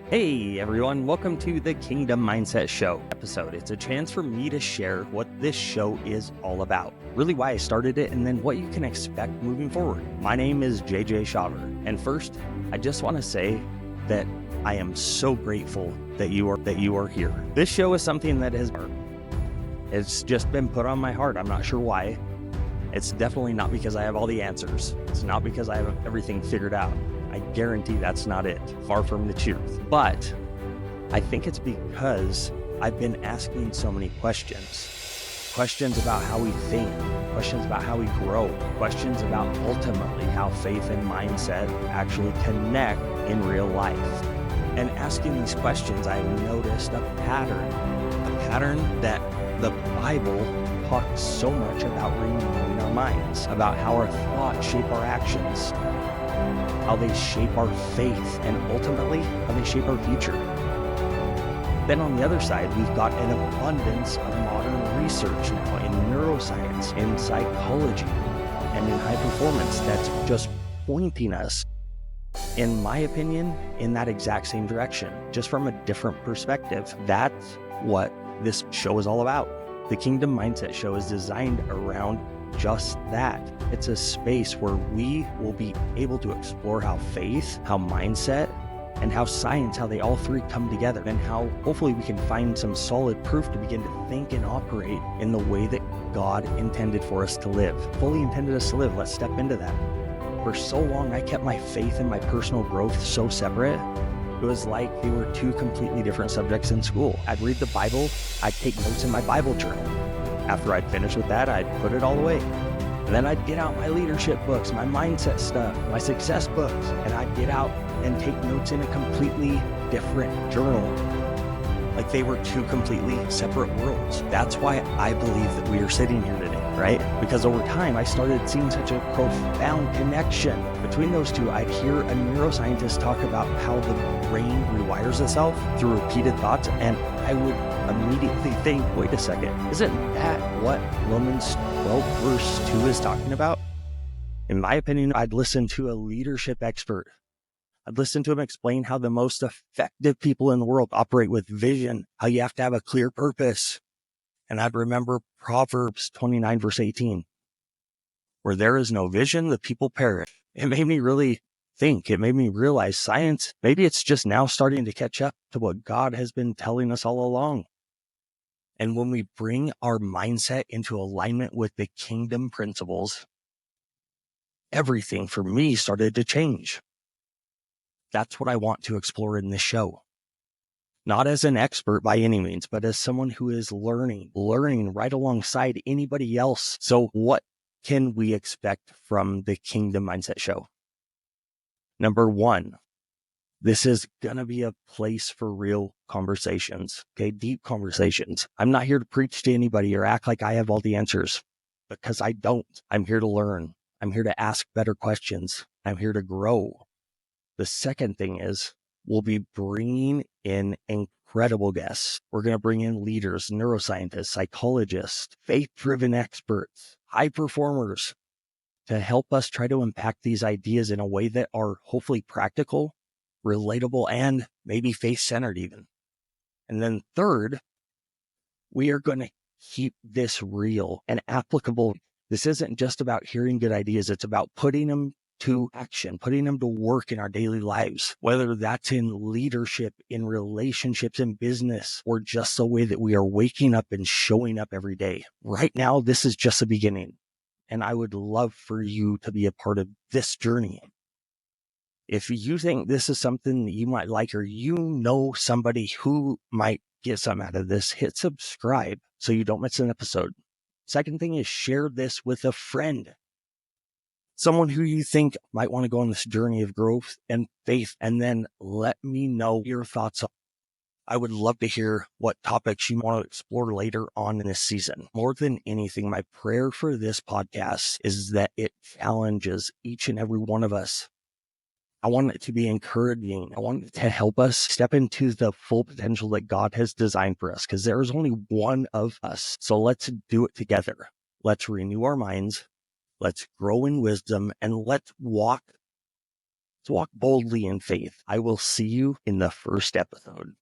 Hey everyone, welcome to the Kingdom Mindset Show episode. It's a chance for me to share what this show is all about, really why I started it, and then what you can expect moving forward. My name is JJ Shawver, and first, I just want to say that I am so grateful that you are here. This show is something that it's just been put on my heart. I'm not sure why. It's definitely not because I have all the answers. It's not because I have everything figured out. I guarantee that's not it. Far from the truth. But I think it's because I've been asking so many questions. Questions about how we think, questions about how we grow, questions about ultimately how faith and mindset actually connect in real life. And asking these questions, I've noticed a pattern that the Bible talks so much about renewing our minds, about how our thoughts shape our actions, how they shape our faith, and ultimately how they shape our future. Then on the other side, we've got an abundance of modern research now in neuroscience, in psychology, and in high performance that's just pointing us, in my opinion, in that exact same direction, just from a different perspective. That's what this show is all about. The Kingdom Mindset Show is designed around just that. It's a space where we will be able to explore how faith, how mindset, and how science, how they all three come together, and how hopefully we can find some solid proof to begin to think and operate in the way that God intended for us to live, fully intended us to live. Let's step into that. For so long, I kept my faith and my personal growth so separate. It was like they were two completely different subjects in school. I'd read the Bible, I'd take notes in my Bible journal. After I'd finished with that, I'd put it all away. And then I'd get out my leadership books, my mindset stuff, my success books, and I'd get out and take notes in a completely different journal. Like they were two completely separate worlds. That's why I believe that we are sitting here today, right? Because over time, I started seeing such a profound connection between those two. I'd hear a neuroscientist talk about how the brain rewires itself through repeated thoughts, and I would immediately think, wait a second, isn't that what Romans 12 verse 2 is talking about? In my opinion, I'd listen to a leadership expert. I'd listen to him explain how the most effective people in the world operate with vision, how you have to have a clear purpose. And I'd remember Proverbs 29 verse 18, where there is no vision, the people perish. It made me really think. It made me realize science, maybe it's just now starting to catch up to what God has been telling us all along. And when we bring our mindset into alignment with the kingdom principles, everything for me started to change. That's what I want to explore in this show. Not as an expert by any means, but as someone who is learning right alongside anybody else. So what can we expect from the Kingdom Mindset Show? Number one, this is going to be a place for real conversations, okay? Deep conversations. I'm not here to preach to anybody or act like I have all the answers, because I don't. I'm here to learn. I'm here to ask better questions. I'm here to grow. The second thing is we'll be bringing in incredible guests. We're going to bring in leaders, neuroscientists, psychologists, faith-driven experts, high performers to help us try to impact these ideas in a way that are hopefully practical, relatable, and maybe faith-centered even. And then third, we are going to keep this real and applicable. This isn't just about hearing good ideas. It's about putting them to action, putting them to work in our daily lives, whether that's in leadership, in relationships, in business, or just the way that we are waking up and showing up every day. Right now, this is just the beginning. And I would love for you to be a part of this journey. If you think this is something that you might like, or you know somebody who might get something out of this, hit subscribe so you don't miss an episode. Second thing is share this with a friend. Someone who you think might want to go on this journey of growth and faith, and then let me know your thoughts. I would love to hear what topics you want to explore later on in this season. More than anything, my prayer for this podcast is that it challenges each and every one of us. I want it to be encouraging. I want it to help us step into the full potential that God has designed for us, because there is only one of us. So let's do it together. Let's renew our minds. Let's grow in wisdom, and let's walk Let's walk boldly in faith. I will see you in the first episode.